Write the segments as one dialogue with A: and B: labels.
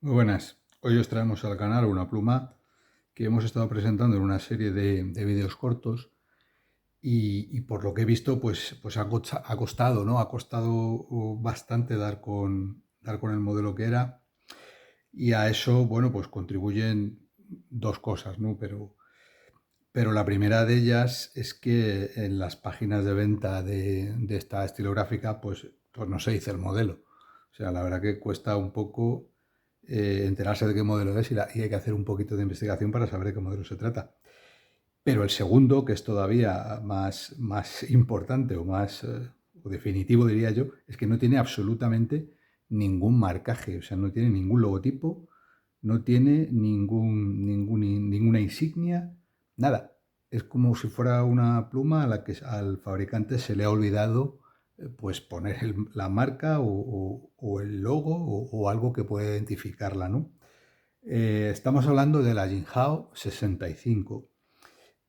A: Muy buenas. Hoy os traemos al canal una pluma que hemos estado presentando en una serie de vídeos cortos y por lo que he visto, pues ha costado, ¿no? Ha costado bastante dar con el modelo que era y a eso, bueno, pues contribuyen dos cosas, ¿no? Pero la primera de ellas es que en las páginas de venta de esta estilográfica, pues no se dice el modelo. O sea, la verdad que cuesta un poco enterarse de qué modelo es y hay que hacer un poquito de investigación para saber de qué modelo se trata. Pero el segundo, que es todavía más importante o más o definitivo, diría yo, es que no tiene absolutamente ningún marcaje, o sea, no tiene ningún logotipo, no tiene ninguna insignia, nada. Es como si fuera una pluma a la que al fabricante se le ha olvidado pues poner la marca o el logo o algo que pueda identificarla, ¿no? Estamos hablando de la Jinhao 65.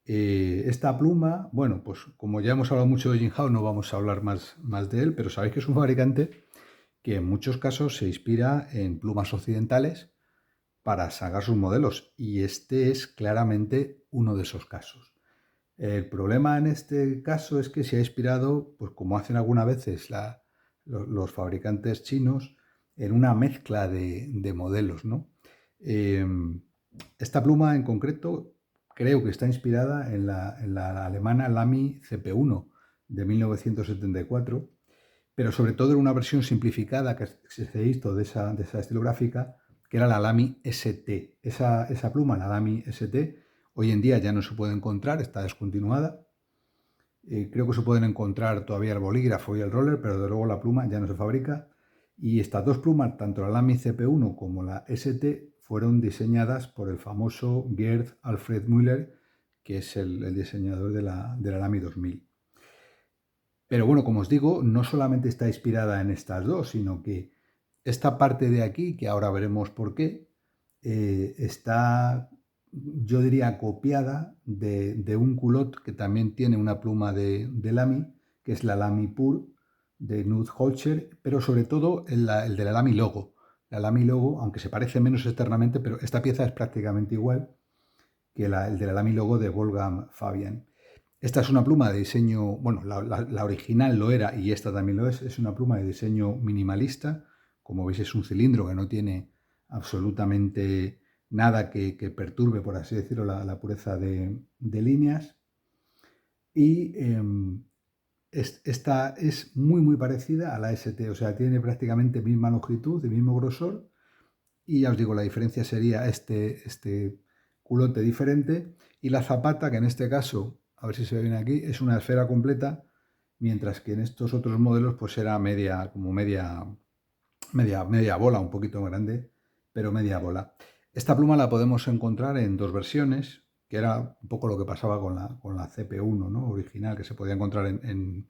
A: Esta pluma, bueno, pues como ya hemos hablado mucho de Jinhao, no vamos a hablar más de él, pero sabéis que es un fabricante que en muchos casos se inspira en plumas occidentales para sacar sus modelos y este es claramente uno de esos casos. El problema en este caso es que se ha inspirado, pues como hacen algunas veces los fabricantes chinos, en una mezcla de modelos, ¿no? Eh, Esta pluma en concreto creo que está inspirada en la alemana Lamy CP1 de 1974, pero sobre todo en una versión simplificada que se hizo de esa estilográfica, que era la Lamy ST. Esa pluma, la Lamy ST, hoy en día ya no se puede encontrar, está descontinuada. Creo que se pueden encontrar todavía el bolígrafo y el roller, pero de luego la pluma ya no se fabrica. Y estas dos plumas, tanto la Lamy CP1 como la ST, fueron diseñadas por el famoso Gerd Alfred Müller, que es el diseñador de la Lamy 2000. Pero bueno, como os digo, no solamente está inspirada en estas dos, sino que esta parte de aquí, que ahora veremos por qué, está, yo diría, copiada de un culot que también tiene una pluma de Lamy, que es la Lamy Pur de Knud Holzer, pero sobre todo el de la Lamy Logo. La Lamy Logo, aunque se parece menos externamente, pero esta pieza es prácticamente igual que el de la Lamy Logo de Wolfgang Fabian. Esta es una pluma de diseño, bueno, la original lo era y esta también lo es una pluma de diseño minimalista. Como veis es un cilindro que no tiene absolutamente nada que perturbe, por así decirlo, la pureza de líneas. Y esta es muy parecida a la ST, o sea, tiene prácticamente misma longitud y mismo grosor. Y ya os digo, la diferencia sería este culote diferente y la zapata, que en este caso, a ver si se ve bien aquí, es una esfera completa, mientras que en estos otros modelos pues era media bola, un poquito más grande, pero media bola. Esta pluma la podemos encontrar en dos versiones, que era un poco lo que pasaba con la CP1, ¿no? Original, que se podía encontrar en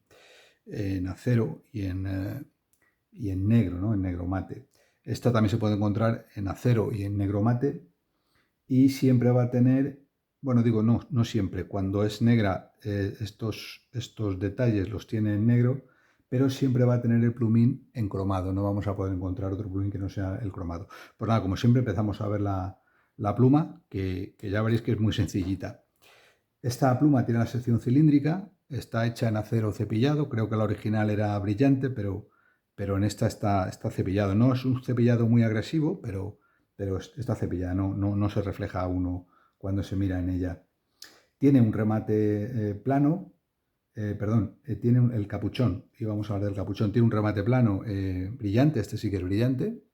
A: acero y en negro, ¿no? En negro mate. Esta también se puede encontrar en acero y en negro mate y siempre va a tener, bueno, digo, no siempre, cuando es negra estos detalles los tiene en negro, pero siempre va a tener el plumín en cromado, no vamos a poder encontrar otro plumín que no sea el cromado. Pues nada, como siempre empezamos a ver la pluma, que ya veréis que es muy sencillita. Esta pluma tiene la sección cilíndrica, está hecha en acero cepillado, creo que la original era brillante, pero en esta está cepillado. No es un cepillado muy agresivo, pero está cepillada, no se refleja a uno cuando se mira en ella. Tiene un remate plano, perdón, tiene el capuchón, y vamos a hablar del capuchón, tiene un remate plano brillante, este sí que es brillante,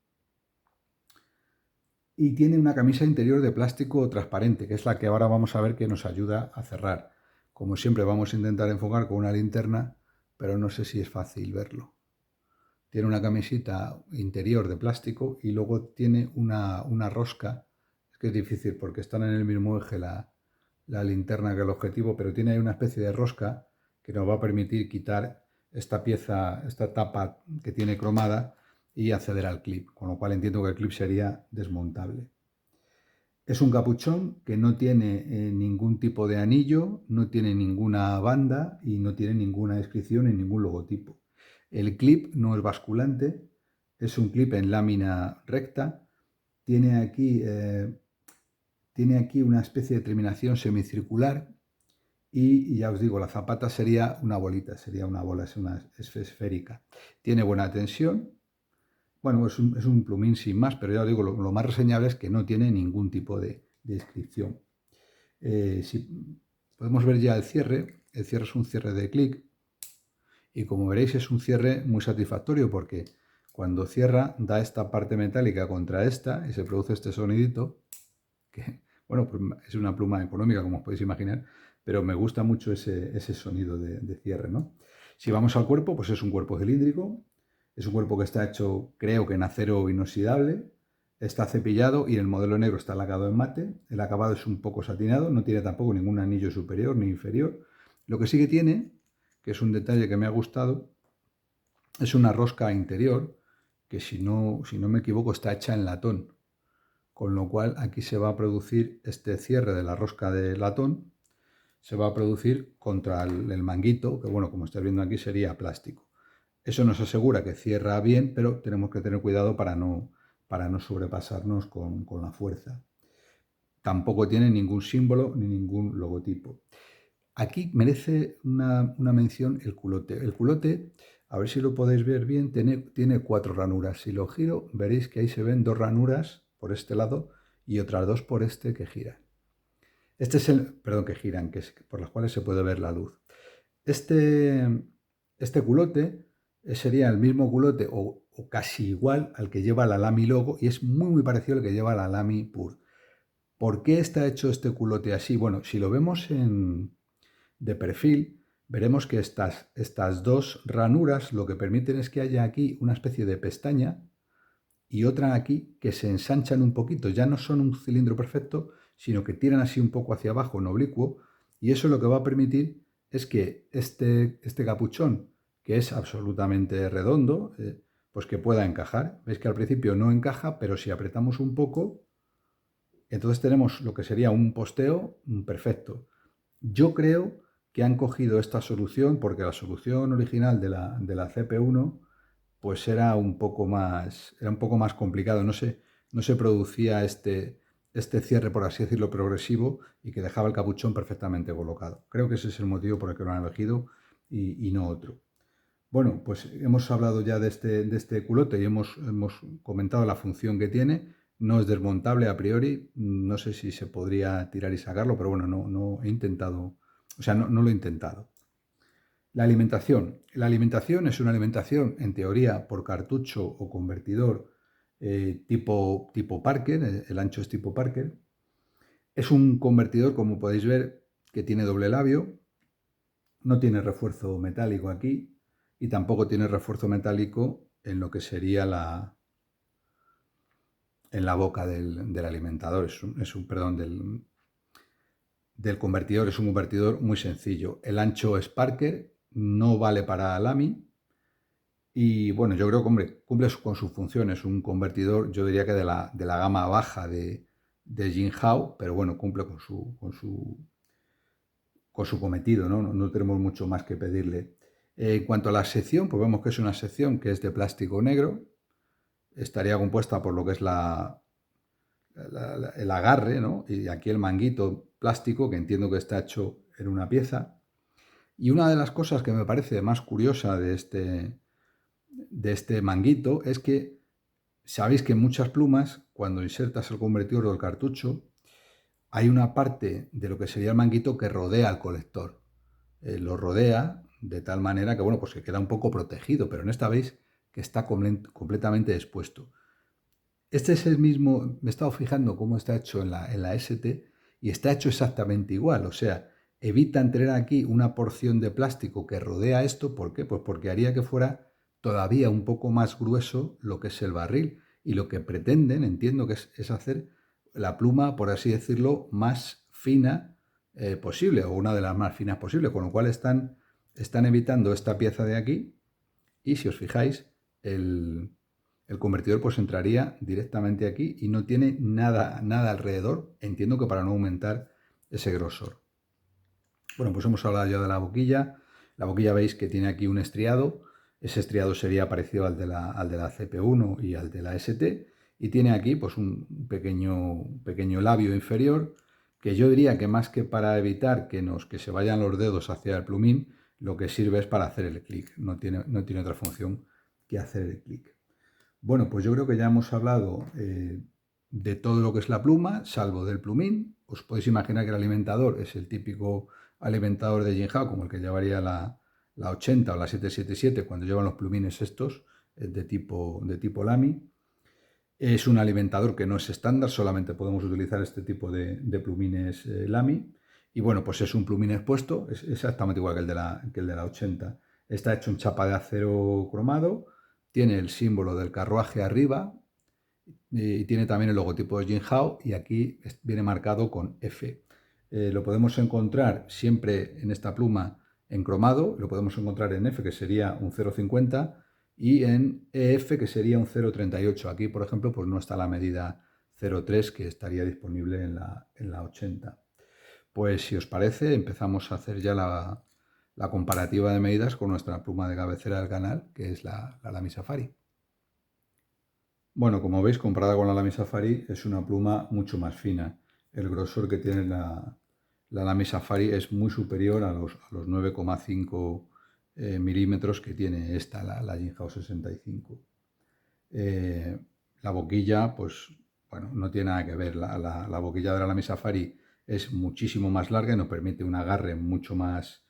A: y tiene una camisa interior de plástico transparente, que es la que ahora vamos a ver que nos ayuda a cerrar. Como siempre vamos a intentar enfocar con una linterna, pero no sé si es fácil verlo. Tiene una camisita interior de plástico y luego tiene una rosca. Es que es difícil porque están en el mismo eje la linterna que el objetivo, pero tiene ahí una especie de rosca que nos va a permitir quitar esta pieza, esta tapa que tiene cromada y acceder al clip, con lo cual entiendo que el clip sería desmontable. Es un capuchón que no tiene ningún tipo de anillo, no tiene ninguna banda y no tiene ninguna descripción ni ningún logotipo. El clip no es basculante, es un clip en lámina recta, tiene aquí una especie de terminación semicircular y ya os digo, la zapata sería una bolita, sería una bola, es esférica. Tiene buena tensión. Bueno, es un plumín sin más, pero ya os digo, lo más reseñable es que no tiene ningún tipo de inscripción. Si podemos ver ya el cierre es un cierre de clic y como veréis es un cierre muy satisfactorio porque cuando cierra da esta parte metálica contra esta y se produce este sonidito que, bueno, pues es una pluma económica como os podéis imaginar, pero me gusta mucho ese sonido de cierre, ¿no? Si vamos al cuerpo, pues es un cuerpo cilíndrico, es un cuerpo que está hecho, creo que en acero inoxidable, está cepillado y el modelo negro está lacado en mate, el acabado es un poco satinado, no tiene tampoco ningún anillo superior ni inferior. Lo que sí que tiene, que es un detalle que me ha gustado, es una rosca interior que si no me equivoco está hecha en latón, con lo cual aquí se va a producir este cierre de la rosca de latón, se va a producir contra el manguito, que bueno, como estáis viendo aquí sería plástico. Eso nos asegura que cierra bien, pero tenemos que tener cuidado para no sobrepasarnos con la fuerza. Tampoco tiene ningún símbolo ni ningún logotipo. Aquí merece una mención el culote. El culote, a ver si lo podéis ver bien, tiene 4 ranuras. Si lo giro, veréis que ahí se ven 2 ranuras por este lado y otras 2 por este que giran. Este es que giran, por las cuales se puede ver la luz. Este culote sería el mismo culote o casi igual al que lleva la Lamy Logo y es muy parecido al que lleva la Lamy Pure. ¿Por qué está hecho este culote así? Bueno, si lo vemos de perfil, veremos que estas 2 ranuras lo que permiten es que haya aquí una especie de pestaña y otra aquí que se ensanchan un poquito, ya no son un cilindro perfecto, sino que tiran así un poco hacia abajo en oblicuo y eso lo que va a permitir es que este capuchón, que es absolutamente redondo, pues que pueda encajar. Veis que al principio no encaja, pero si apretamos un poco, entonces tenemos lo que sería un posteo perfecto. Yo creo que han cogido esta solución porque la solución original de la CP1 pues era un poco más complicado. No se producía este cierre, por así decirlo, progresivo y que dejaba el capuchón perfectamente colocado. Creo que ese es el motivo por el que lo han elegido y no otro. Bueno, pues hemos hablado ya de este culote y hemos comentado la función que tiene. No es desmontable a priori, no sé si se podría tirar y sacarlo, pero bueno, no he intentado, o sea, no lo he intentado. La alimentación. La alimentación es una alimentación, en teoría, por cartucho o convertidor tipo Parker, el ancho es tipo Parker. Es un convertidor, como podéis ver, que tiene doble labio, no tiene refuerzo metálico aquí y tampoco tiene refuerzo metálico en lo que sería en la boca del alimentador, del convertidor. Es un convertidor muy sencillo. El ancho es Parker, no vale para Lamy. Y bueno, yo creo que cumple con sus funciones. Un convertidor, yo diría que de la gama baja de Jinhao, pero bueno, cumple con su cometido, ¿no? No tenemos mucho más que pedirle. En cuanto a la sección, pues vemos que es una sección que es de plástico negro. Estaría compuesta por lo que es el agarre, ¿no? Y aquí el manguito plástico, que entiendo que está hecho en una pieza. Y una de las cosas que me parece más curiosa de este manguito es que sabéis que en muchas plumas, cuando insertas el convertidor o el cartucho, hay una parte de lo que sería el manguito que rodea al colector. Lo rodea de tal manera que, bueno, pues que queda un poco protegido, pero en esta veis que está completamente expuesto. Este es el mismo, me he estado fijando cómo está hecho en la ST y está hecho exactamente igual, o sea, evitan tener aquí una porción de plástico que rodea esto, ¿por qué? Pues porque haría que fuera todavía un poco más grueso lo que es el barril y lo que pretenden, entiendo que es hacer la pluma, por así decirlo, más fina posible o una de las más finas posibles, con lo cual están evitando esta pieza de aquí y si os fijáis, el convertidor pues entraría directamente aquí y no tiene nada alrededor, entiendo que para no aumentar ese grosor. Bueno, pues hemos hablado ya de la boquilla. La boquilla veis que tiene aquí un estriado. Ese estriado sería parecido al de la CP1 y al de la ST. y tiene aquí pues un pequeño labio inferior que yo diría que más que para evitar que se vayan los dedos hacia el plumín, lo que sirve es para hacer el clic, no tiene otra función que hacer el clic. Bueno, pues yo creo que ya hemos hablado de todo lo que es la pluma, salvo del plumín. Os podéis imaginar que el alimentador es el típico alimentador de Jinhao, como el que llevaría la 80 o la 777 cuando llevan los plumines estos de tipo Lamy. Es un alimentador que no es estándar, solamente podemos utilizar este tipo de plumines Lamy. Y bueno, pues es un plumín expuesto, es exactamente igual que el de la 80. Está hecho en chapa de acero cromado, tiene el símbolo del carruaje arriba y tiene también el logotipo de Jinhao y aquí viene marcado con F. Lo podemos encontrar siempre en esta pluma en cromado, lo podemos encontrar en F, que sería un 0,50, y en EF, que sería un 0,38. Aquí, por ejemplo, pues no está la medida 0,3 que estaría disponible en la 80. Pues si os parece, empezamos a hacer ya la comparativa de medidas con nuestra pluma de cabecera del canal, que es la Lamy Safari. Bueno, como veis, comparada con la Lamy Safari, es una pluma mucho más fina. El grosor que tiene la Lamy Safari es muy superior a los 9,5 milímetros que tiene esta, la Jinhao 65. La boquilla, pues, bueno, no tiene nada que ver. La boquilla de la Lamy Safari es muchísimo más larga y nos permite un agarre mucho más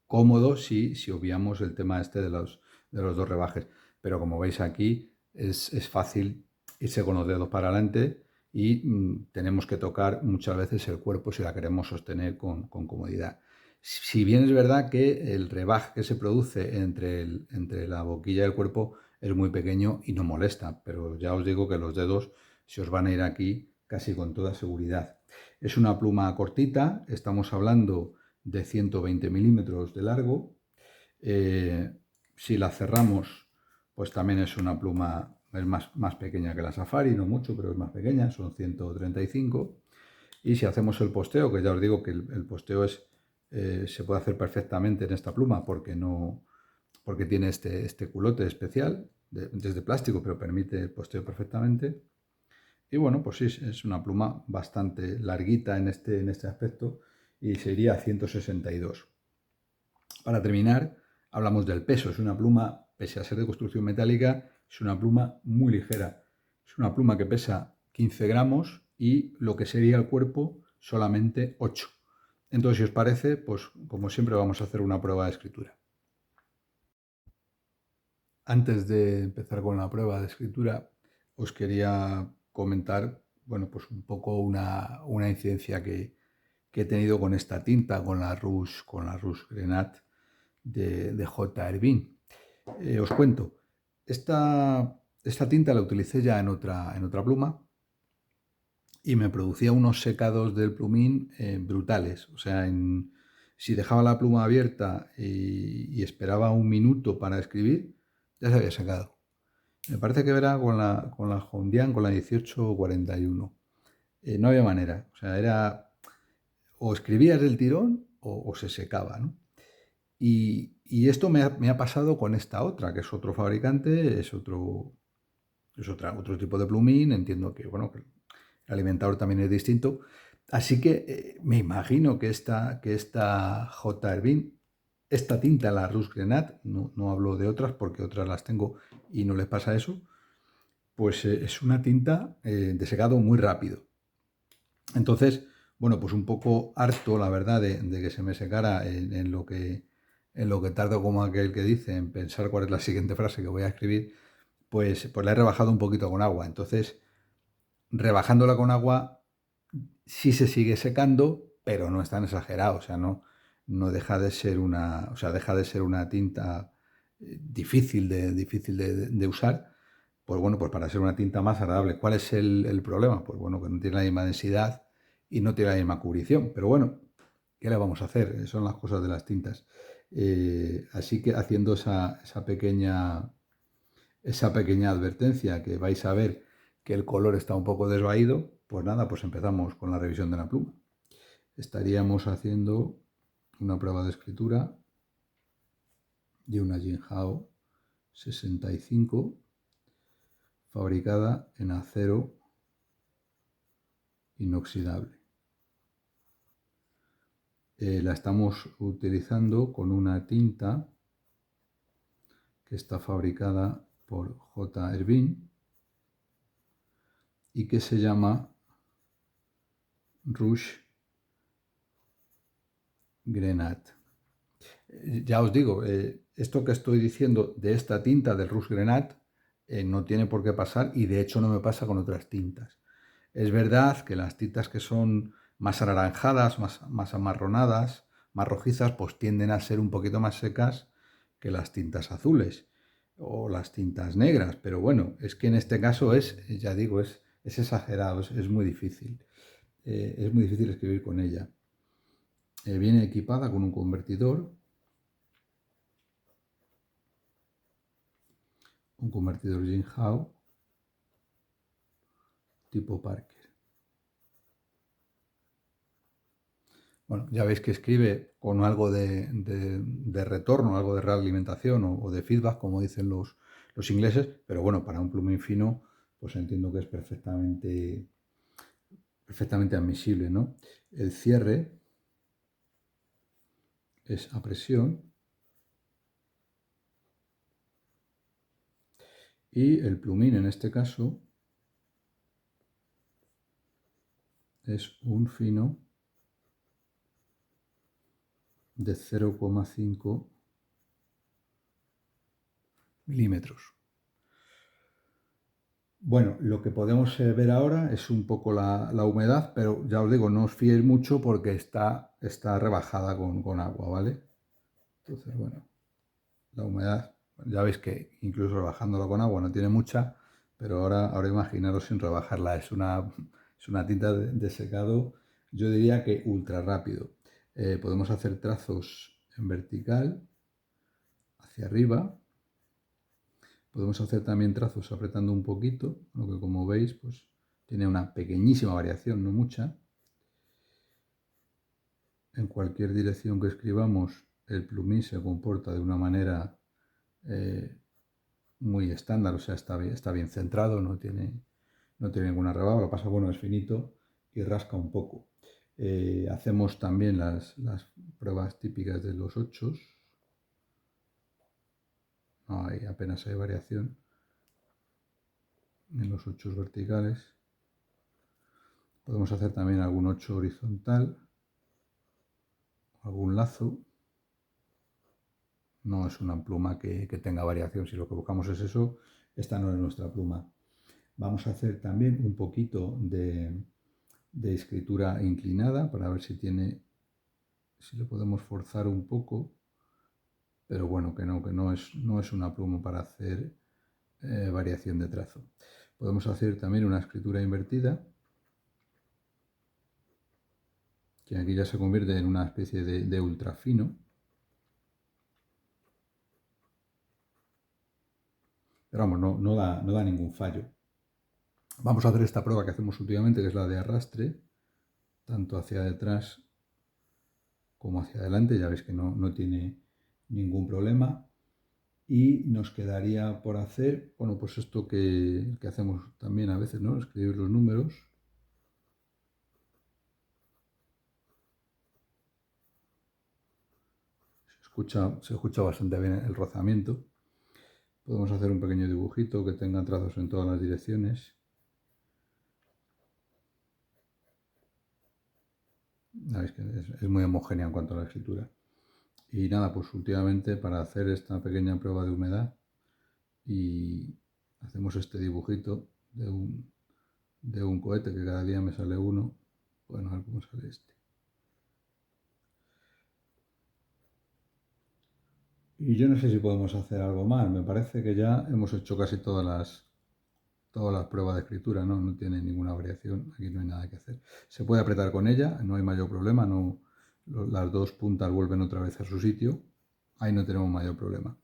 A: cómodo si obviamos el tema este de los dos rebajes. Pero como veis aquí, es fácil irse con los dedos para adelante y tenemos que tocar muchas veces el cuerpo si la queremos sostener con comodidad. Si bien es verdad que el rebaje que se produce entre la boquilla y el cuerpo es muy pequeño y no molesta, pero ya os digo que los dedos se os van a ir aquí casi con toda seguridad. Es una pluma cortita, estamos hablando de 120 milímetros de largo. Si la cerramos, pues también es una pluma, es más pequeña que la Safari, no mucho, pero es más pequeña, son 135. Y si hacemos el posteo, que ya os digo que el posteo se puede hacer perfectamente en esta pluma porque tiene este culote especial, es de plástico, pero permite el posteo perfectamente. Y bueno, pues sí, es una pluma bastante larguita en este aspecto y sería a 162. Para terminar, hablamos del peso. Es una pluma, pese a ser de construcción metálica, es una pluma muy ligera. Es una pluma que pesa 15 gramos y lo que sería el cuerpo solamente 8. Entonces, si os parece, pues como siempre vamos a hacer una prueba de escritura. Antes de empezar con la prueba de escritura, os quería comentar, bueno, pues un poco una incidencia que he tenido con esta tinta, con la Rouge Grenade de J. Herbin. Os cuento, esta tinta la utilicé ya en otra pluma y me producía unos secados del plumín brutales. O sea, si dejaba la pluma abierta y esperaba un minuto para escribir, ya se había secado. Me parece que era con la Hondian, con la 1841. No había manera. O sea, era o escribías del tirón o se secaba, ¿no? Y esto me ha pasado con esta otra, que es otro fabricante, es otro tipo de plumín. Entiendo que, bueno, que el alimentador también es distinto. Así que me imagino que esta J. Herbin, esta tinta, la Rouge Grenade, no hablo de otras porque otras las tengo y no les pasa eso, pues es una tinta de secado muy rápido. Entonces, bueno, pues un poco harto, la verdad, de que se me secara en lo que tardo, como aquel que dice, en pensar cuál es la siguiente frase que voy a escribir, pues la he rebajado un poquito con agua. Entonces, rebajándola con agua, sí se sigue secando, pero no es tan exagerado. O sea, no deja de ser deja de ser una tinta difícil de usar. Pues bueno, pues para ser una tinta más agradable. ¿Cuál es el problema? Pues bueno, que no tiene la misma densidad y no tiene la misma cubrición. Pero bueno, ¿qué le vamos a hacer? Son las cosas de las tintas. Así que haciendo esa pequeña advertencia, que vais a ver que el color está un poco desvaído, pues nada, pues empezamos con la revisión de la pluma. Estaríamos haciendo una prueba de escritura de una Jinhao 65 fabricada en acero inoxidable. La estamos utilizando con una tinta que está fabricada por J. Herbin y que se llama Rouge Grenade. Ya os digo, esto que estoy diciendo de esta tinta del Rouge Grenade no tiene por qué pasar, y de hecho no me pasa con otras tintas. Es verdad que las tintas que son más anaranjadas, más amarronadas, más rojizas, pues tienden a ser un poquito más secas que las tintas azules o las tintas negras, pero bueno, es que en este caso ya digo, es exagerado, es muy difícil. Es muy difícil escribir con ella. Viene equipada con un convertidor Jinhao tipo Parker. Bueno, ya veis que escribe con algo de retorno, algo de realimentación o de feedback, como dicen los ingleses, pero bueno, para un plumín fino, pues entiendo que es perfectamente admisible, ¿no? El cierre es a presión y el plumín en este caso es un fino de 0,5 milímetros. Bueno, lo que podemos ver ahora es un poco la humedad, pero ya os digo, no os fiéis mucho porque está rebajada con agua, ¿vale? Entonces, bueno, la humedad, ya veis que incluso rebajándola con agua no tiene mucha, pero ahora imaginaros sin rebajarla, es una tinta de secado, yo diría que ultra rápido. Podemos hacer trazos en vertical, hacia arriba. Podemos hacer también trazos apretando un poquito, lo que como veis pues tiene una pequeñísima variación, no mucha. En cualquier dirección que escribamos el plumín se comporta de una manera muy estándar, o sea, está bien centrado, no tiene ninguna rebaba, lo que pasa, bueno, es finito y rasca un poco. Hacemos también las pruebas típicas de los ochos, no hay, apenas hay variación en los ochos verticales. Podemos hacer también algún 8 horizontal, algún lazo. No es una pluma que tenga variación, si lo que buscamos es eso, esta no es nuestra pluma. Vamos a hacer también un poquito de escritura inclinada para ver si lo podemos forzar un poco, pero bueno, que no es una pluma para hacer variación de trazo. Podemos hacer también una escritura invertida, que aquí ya se convierte en una especie de ultra fino. Pero vamos, no da ningún fallo. Vamos a hacer esta prueba que hacemos últimamente, que es la de arrastre, tanto hacia detrás como hacia adelante. Ya veis que no tiene ningún problema. Y nos quedaría por hacer, bueno, pues esto que hacemos también a veces, ¿no? Escribir los números. Se escucha bastante bien el rozamiento. Podemos hacer un pequeño dibujito que tenga trazos en todas las direcciones. Veis que es muy homogénea en cuanto a la escritura. Y nada, pues últimamente para hacer esta pequeña prueba de humedad y hacemos este dibujito de un cohete, que cada día me sale uno. Bueno, a ver cómo sale este. Y yo no sé si podemos hacer algo más. Me parece que ya hemos hecho casi todas las pruebas de escritura, ¿no? No tiene ninguna variación, aquí no hay nada que hacer. Se puede apretar con ella, no hay mayor problema, las dos puntas vuelven otra vez a su sitio, ahí no tenemos mayor problema.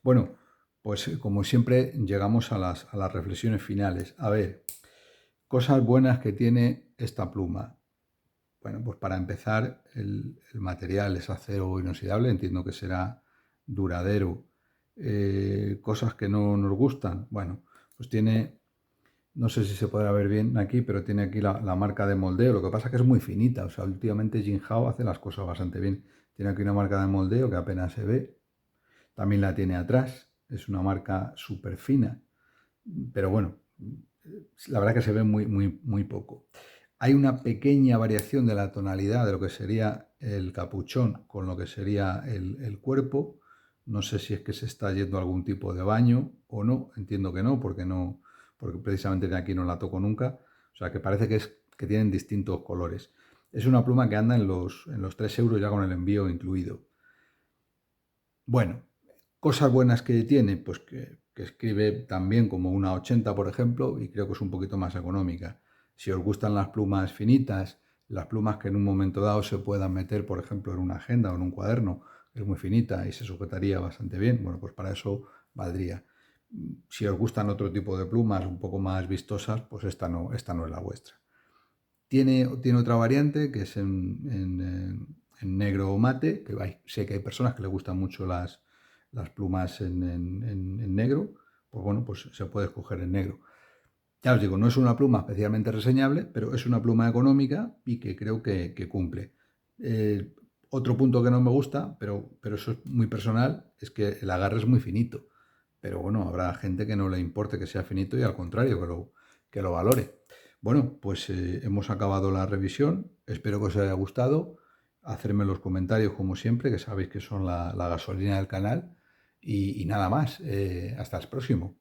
A: Bueno, pues como siempre llegamos a las reflexiones finales. A ver, cosas buenas que tiene esta pluma. Bueno, pues para empezar, el material es acero inoxidable, entiendo que será duradero. Cosas que no nos gustan, bueno, pues tiene No sé si se podrá ver bien aquí, pero tiene aquí la marca de moldeo. Lo que pasa es que es muy finita. O sea, últimamente Jinhao hace las cosas bastante bien. Tiene aquí una marca de moldeo que apenas se ve. También la tiene atrás. Es una marca súper fina. Pero bueno, la verdad que se ve muy, muy, muy poco. Hay una pequeña variación de la tonalidad de lo que sería el capuchón con lo que sería el cuerpo. No sé si es que se está yendo a algún tipo de baño o no. Entiendo que no, porque precisamente de aquí no la toco nunca. O sea que parece que tienen distintos colores. Es una pluma que anda en los 3 euros ya con el envío incluido. Bueno, cosas buenas que tiene, pues que escribe también como una 80, por ejemplo, y creo que es un poquito más económica. Si os gustan las plumas finitas, las plumas que en un momento dado se puedan meter, por ejemplo, en una agenda o en un cuaderno, es muy finita y se sujetaría bastante bien, bueno, pues para eso valdría. Si os gustan otro tipo de plumas un poco más vistosas, pues esta no es la vuestra. Tiene otra variante que es en negro o mate, que sé que hay personas que les gustan mucho las plumas en negro, pues bueno, pues se puede escoger en negro. Ya os digo, no es una pluma especialmente reseñable, pero es una pluma económica y que creo que cumple. Eh, Otro punto que no me gusta, pero eso es muy personal, es que el agarre es muy finito. Pero bueno, habrá gente que no le importe que sea finito y al contrario, que lo valore. Bueno, pues hemos acabado la revisión. Espero que os haya gustado. Hacerme los comentarios como siempre, que sabéis que son la gasolina del canal. Y nada más. Hasta el próximo.